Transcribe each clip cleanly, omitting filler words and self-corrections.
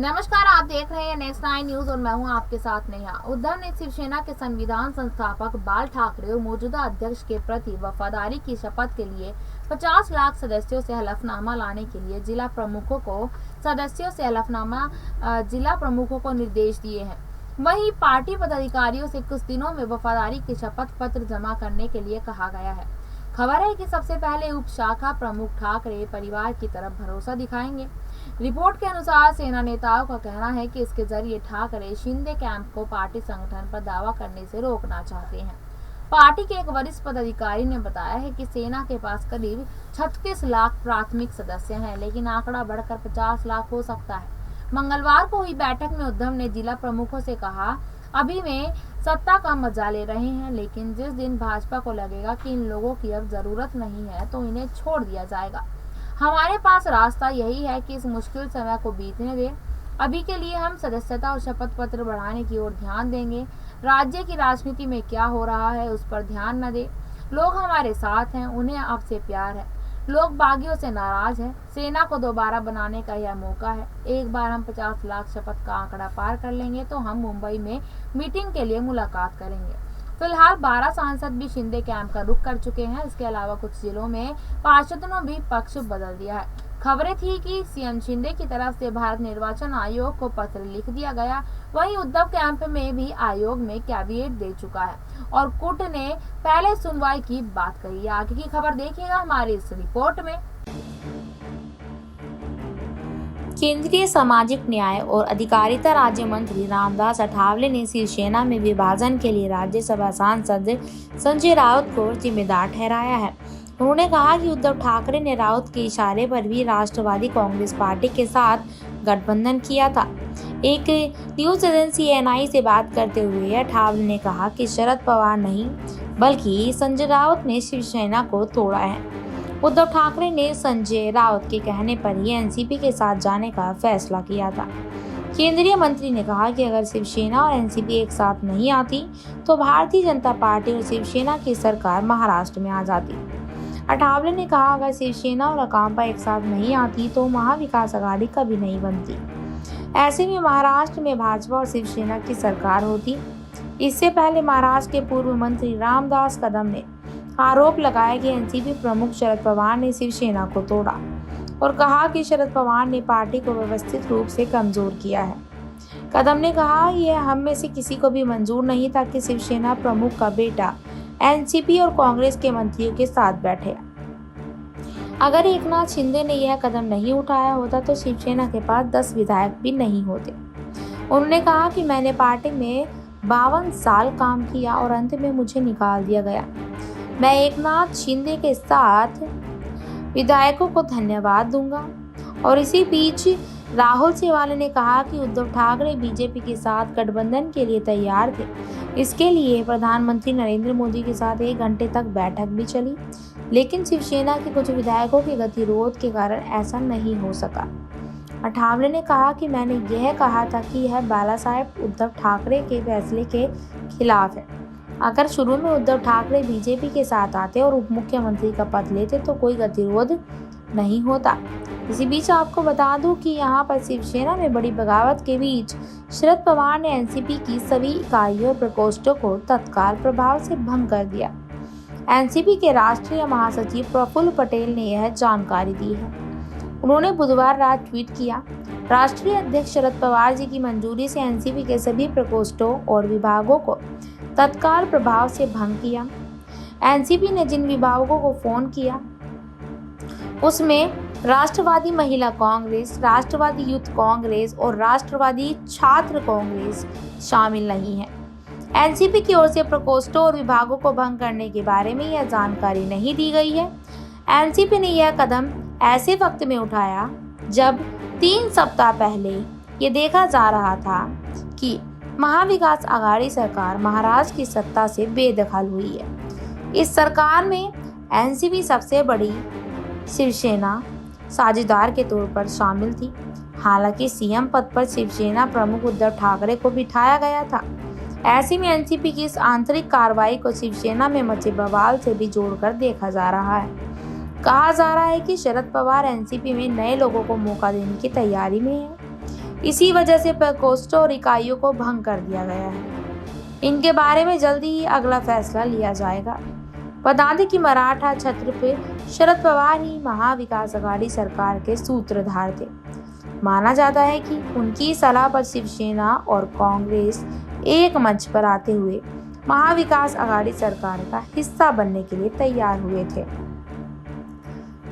नमस्कार, आप देख रहे हैं नेक्स्ट 9 न्यूज और मैं हूं आपके साथ नेहा। उद्धव ने शिवसेना के संविधान संस्थापक बाल ठाकरे और मौजूदा अध्यक्ष के प्रति वफादारी की शपथ के लिए 50 लाख सदस्यों से हलफनामा लाने के लिए जिला प्रमुखों को निर्देश दिए हैं। वहीं पार्टी पदाधिकारियों से कुछ दिनों में वफादारी की शपथ पत्र जमा करने के लिए कहा गया है। खबर है कि सबसे पहले उप शाखा प्रमुख ठाकरे परिवार की तरफ भरोसा दिखाएंगे। रिपोर्ट के अनुसार सेना नेताओं का कहना है कि इसके जरिए ठाकरे शिंदे कैंप को पार्टी संगठन पर दावा करने से रोकना चाहते हैं। पार्टी के एक वरिष्ठ पदाधिकारी ने बताया है कि सेना के पास करीब 36 लाख प्राथमिक सदस्य हैं, लेकिन आंकड़ा बढ़कर 50 लाख हो सकता है। मंगलवार को हुई बैठक में उद्धव ने जिला प्रमुखों से कहा, अभी वे सत्ता का मजा ले रहे हैं, लेकिन जिस दिन भाजपा को लगेगा कि इन लोगों की अब जरूरत नहीं है तो इन्हें छोड़ दिया जाएगा। हमारे पास रास्ता यही है कि इस मुश्किल समय को बीतने दें। अभी के लिए हम सदस्यता और शपथ पत्र बढ़ाने की ओर ध्यान देंगे। राज्य की राजनीति में क्या हो रहा है उस पर ध्यान न दें। लोग हमारे साथ हैं, उन्हें आपसे प्यार है। लोग बागियों से नाराज हैं। सेना को दोबारा बनाने का यह मौका है। एक बार हम 50 लाख शपथ का आंकड़ा पार कर लेंगे तो हम मुंबई में मीटिंग के लिए मुलाकात करेंगे। फिलहाल 12 सांसद भी शिंदे कैंप का रुख कर चुके हैं। इसके अलावा कुछ जिलों में पार्षदों ने भी पक्ष बदल दिया है। खबरें थी कि सीएम शिंदे की तरफ से भारत निर्वाचन आयोग को पत्र लिख दिया गया। वहीं उद्धव कैंप में भी आयोग में कैविएट दे चुका है और कोर्ट ने पहले सुनवाई की बात कही। आगे की खबर देखिएगा हमारी इस रिपोर्ट में। केंद्रीय सामाजिक न्याय और अधिकारिता राज्य मंत्री रामदास अठावले ने शिवसेना में विभाजन के लिए राज्यसभा सांसद संजय राउत को जिम्मेदार ठहराया है। उन्होंने कहा कि उद्धव ठाकरे ने राउत के इशारे पर भी राष्ट्रवादी कांग्रेस पार्टी के साथ गठबंधन किया था। एक न्यूज एजेंसी एएनआई से बात करते हुए अठावले ने कहा कि शरद पवार नहीं बल्कि संजय राउत ने शिवसेना को तोड़ा है। उद्धव ठाकरे ने संजय राउत के कहने पर ही एनसीपी के साथ जाने का फैसला किया था। केंद्रीय मंत्री ने कहा कि अगर शिवसेना और एनसीपी एक साथ नहीं आती तो भारतीय जनता पार्टी और शिवसेना की सरकार महाराष्ट्र में आ जाती। अठावले ने कहा, अगर शिवसेना और अकांपा एक साथ नहीं आती तो महाविकास आघाड़ी कभी नहीं बनती। ऐसे में महाराष्ट्र में भाजपा और शिवसेना की सरकार होती। इससे पहले महाराष्ट्र के पूर्व मंत्री रामदास कदम ने आरोप लगाया कि एनसीपी प्रमुख शरद पवार ने शिवसेना को तोड़ा और कहा कि शरद पवार ने पार्टी को व्यवस्थित रूप से कमजोर किया है। कदम ने कहा, यह हम में से किसी को भी मंजूर नहीं था कि शिवसेना प्रमुख का बेटा एनसीपी और कांग्रेस के मंत्रियों के साथ बैठे। अगर एकनाथ शिंदे ने यह कदम नहीं उठाया होता तो शिवसेना के पास 10 विधायक भी नहीं होते। उन्होंने कहा कि मैंने पार्टी में 52 साल काम किया और अंत में मुझे निकाल दिया गया। मैं एकनाथ शिंदे के साथ विधायकों को धन्यवाद दूंगा। और इसी बीच राहुल सेवाले ने कहा कि उद्धव ठाकरे बीजेपी के साथ गठबंधन के लिए तैयार थे। इसके लिए प्रधानमंत्री नरेंद्र मोदी के साथ 1 घंटे तक बैठक भी चली, लेकिन शिवसेना के कुछ विधायकों के गतिरोध के कारण ऐसा नहीं हो सका। अठावले ने कहा कि मैंने यह कहा था कि यह बालासाहेब उद्धव ठाकरे के फैसले के खिलाफ है। अगर शुरू में उद्धव ठाकरे बीजेपी के साथ आते और उप मुख्यमंत्री का पद लेते तो कोई गतिरोध नहीं होता। इसी बीच आपको बता दूं कि यहाँ पर शिवसेना में बड़ी बगावत के बीच शरद पवार ने एनसीपी की सभी इकाइयों और प्रकोष्ठों को तत्काल प्रभाव से भंग कर दिया। एनसीपी के राष्ट्रीय महासचिव प्रफुल्ल पटेल ने यह जानकारी दी है। उन्होंने बुधवार रात ट्वीट किया, राष्ट्रीय अध्यक्ष शरद पवार जी की मंजूरी से एनसीपी के सभी प्रकोष्ठों और विभागों को तत्काल प्रभाव से भंग किया। एनसीपी ने जिन विभागों को फोन किया उसमें राष्ट्रवादी महिला कांग्रेस, राष्ट्रवादी यूथ कांग्रेस और राष्ट्रवादी छात्र कांग्रेस शामिल नहीं है। एनसीपी की ओर से प्रकोष्ठों और विभागों को भंग करने के बारे में यह जानकारी नहीं दी गई है। एनसीपी ने यह कदम ऐसे वक्त में उठाया जब 3 सप्ताह पहले ये देखा जा रहा था कि महाविकास आघाड़ी सरकार महाराष्ट्र की सत्ता से बेदखल हुई है। इस सरकार में एनसीपी सबसे बड़ी शिवसेना साझेदार के तौर पर शामिल थी। हालांकि सीएम पद पर शिवसेना प्रमुख उद्धव ठाकरे को बिठाया गया था। ऐसे में एनसीपी की इस आंतरिक कार्रवाई को शिवसेना में मचे बवाल से भी जोड़कर देखा जा रहा है। कहा जा रहा है कि शरद पवार एनसीपी में नए लोगों को मौका देने की तैयारी में है। इसी वजह से प्रकोष्ठों और इकाइयों को भंग कर दिया गया है। इनके बारे में जल्दी ही अगला फैसला लिया जाएगा। बता दें कि मराठा छत्र पे शरद पवार ही महाविकास आघाड़ी सरकार के सूत्रधार थे। माना जाता है कि उनकी सलाह पर शिवसेना और कांग्रेस एक मंच पर आते हुए महाविकास आघाड़ी सरकार का हिस्सा बनने के लिए तैयार हुए थे।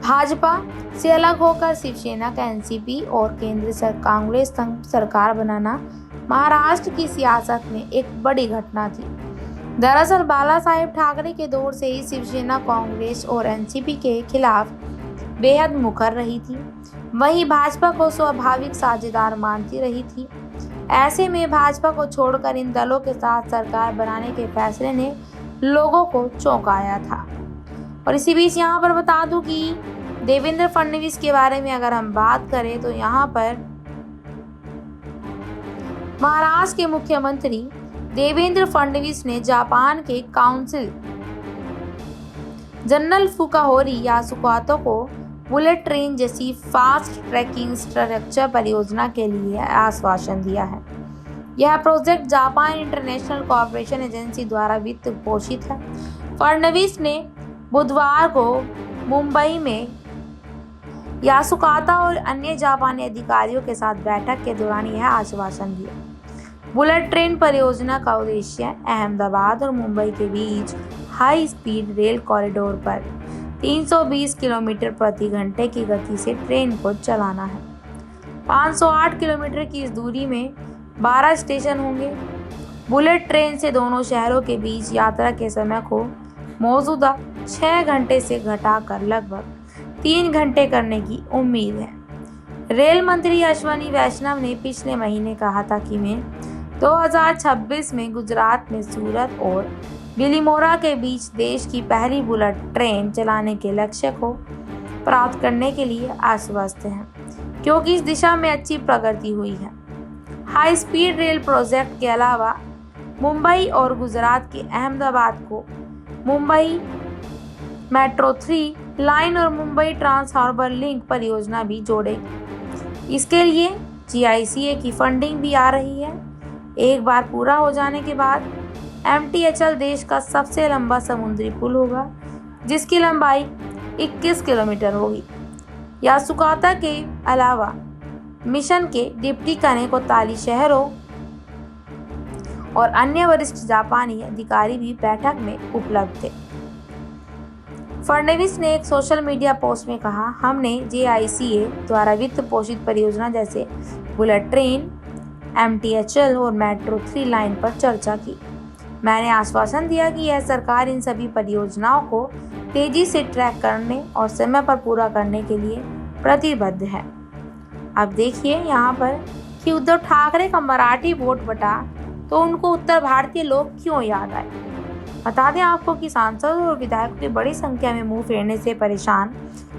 भाजपा से अलग होकर शिवसेना का एनसीपी और केंद्र कांग्रेस संग सरकार बनाना महाराष्ट्र की सियासत में एक बड़ी घटना थी। दरअसल बाला साहेब ठाकरे के दौर से ही शिवसेना कांग्रेस और एनसीपी के खिलाफ बेहद मुखर रही थी। वहीं भाजपा को स्वाभाविक साझेदार मानती रही थी। ऐसे में भाजपा को छोड़कर इन दलों के साथ सरकार बनाने के फैसले ने लोगों को चौंकाया था। और इसी बीच यहाँ पर बता दूं कि देवेंद्र फडणवीस के बारे में अगर हम बात करें तो यहाँ पर महाराष्ट्र के मुख्यमंत्री देवेंद्र फडणवीस ने जापान के काउंसिल जनरल फुकाहोरी यासुकातो को बुलेट ट्रेन जैसी फास्ट ट्रैकिंग इंफ्रास्ट्रक्चर परियोजना के लिए आश्वासन दिया है। यह project Japan international cooperation agency द्वारा वित्त पोषित है। फडणवीस ने बुधवार को मुंबई में यासुकाता और अन्य जापानी अधिकारियों के साथ बैठक के दौरान यह आश्वासन दिया। बुलेट ट्रेन परियोजना का उद्देश्य अहमदाबाद और मुंबई के बीच हाई स्पीड रेल कॉरिडोर पर 320 किलोमीटर प्रति घंटे की गति से ट्रेन को चलाना है। 508 किलोमीटर की इस दूरी में 12 स्टेशन होंगे। बुलेट ट्रेन से दोनों शहरों के बीच यात्रा के समय को मौजूदा 6 घंटे से घटाकर लगभग 3 घंटे करने की उम्मीद है। रेल मंत्री अश्विनी वैष्णव ने पिछले महीने कहा था कि मैं 2026 में गुजरात में सूरत और बिलीमोरा के बीच देश की पहली बुलेट ट्रेन चलाने के लक्ष्य को प्राप्त करने के लिए आश्वस्त हैं, क्योंकि इस दिशा में अच्छी प्रगति हुई है। हाई स्पीड रेल प्रोजेक्ट के अलावा मुंबई और गुजरात के अहमदाबाद को मुंबई मेट्रो 3 लाइन और मुंबई ट्रांस हार्बर लिंक परियोजना भी जोड़ेगी। इसके लिए GICA की फंडिंग भी आ रही है। एक बार पूरा हो जाने के बाद MTHL देश का सबसे लंबा समुद्री पुल होगा, जिसकी लंबाई 21 किलोमीटर होगी। यासुकाता के अलावा मिशन के डिप्टी कनेकोताली शहरों और अन्य वरिष्ठ जापानी अधिकारी भी बैठक में उपलब्ध थे। फडणवीस ने एक सोशल मीडिया पोस्ट में कहा, हमने GICA द्वारा वित्त पोषित परियोजना जैसे बुलेट ट्रेन, MTHL और मेट्रो 3 लाइन पर चर्चा की। मैंने आश्वासन दिया कि यह सरकार इन सभी परियोजनाओं को तेजी से ट्रैक करने और समय पर पूरा करने के लिए प्रतिबद्ध है। अब देखिए यहाँ पर कि उद्धव ठाकरे का मराठी वोट बटा तो उनको उत्तर भारतीय लोग क्यों याद आए। बता दें आपको कि सांसदों और विधायकों की बड़ी संख्या में मुंह फेरने से परेशान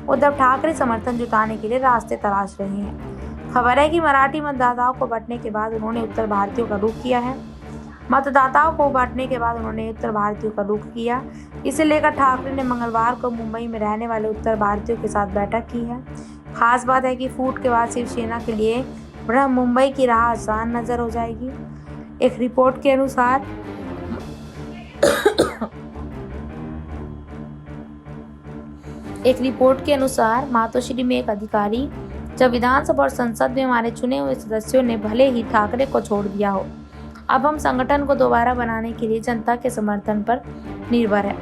उद्धव ठाकरे समर्थन जुटाने के लिए रास्ते तलाश रहे हैं। खबर है कि मराठी मतदाताओं को बांटने के बाद उन्होंने उत्तर भारतीयों का रुख किया है। इसे लेकर ठाकरे ने मंगलवार को मुंबई में रहने वाले उत्तर भारतीयों के साथ बैठक की है। खास बात है कि फूट के बाद शिवसेना के लिए ब्रह्म मुंबई की राह आसान नजर हो जाएगी। एक रिपोर्ट के अनुसार मातोश्री में एक अधिकारी जब विधानसभा और संसद में हमारे चुने हुए सदस्यों ने भले ही ठाकरे को छोड़ दिया हो, अब हम संगठन को दोबारा बनाने के लिए जनता के समर्थन पर निर्भर है।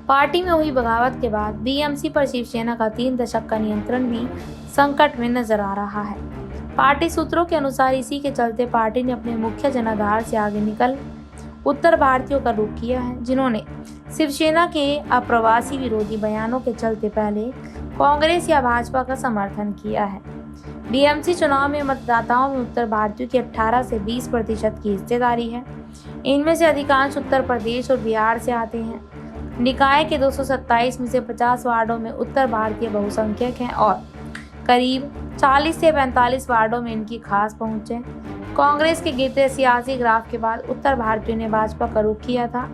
पार्टी में हुई बगावत के बाद BMC पर शिवसेना का 3 दशक का नियंत्रण भी संकट में नजर आ रहा है। पार्टी सूत्रों के अनुसार इसी के चलते पार्टी ने अपने मुख्य जनाधार से आगे निकल उत्तर भारतीयों का रुख किया है, जिन्होंने शिवसेना के अप्रवासी विरोधी बयानों के चलते पहले कांग्रेस या भाजपा का समर्थन किया है। BMC चुनाव में मतदाताओं में उत्तर भारतीयों की 18 से 20% की हिस्सेदारी है। इनमें से अधिकांश उत्तर प्रदेश और बिहार से आते हैं। निकाय के 227 में से 50 वार्डों में उत्तर भारतीय बहुसंख्यक हैं और करीब 40 से 45 वार्डों में इनकी खास पहुंच है। कांग्रेस के गिरते सियासी ग्राफ के बाद उत्तर भारतीयों ने भाजपा का रुख किया था।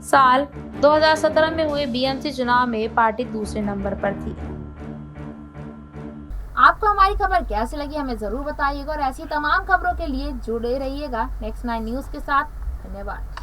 साल 2017 में हुए BMC चुनाव में पार्टी दूसरे नंबर पर थी। आपको हमारी खबर कैसी लगी हमें जरूर बताइएगा और ऐसी तमाम खबरों के लिए जुड़े रहिएगा नेक्स्ट 9 न्यूज के साथ। धन्यवाद।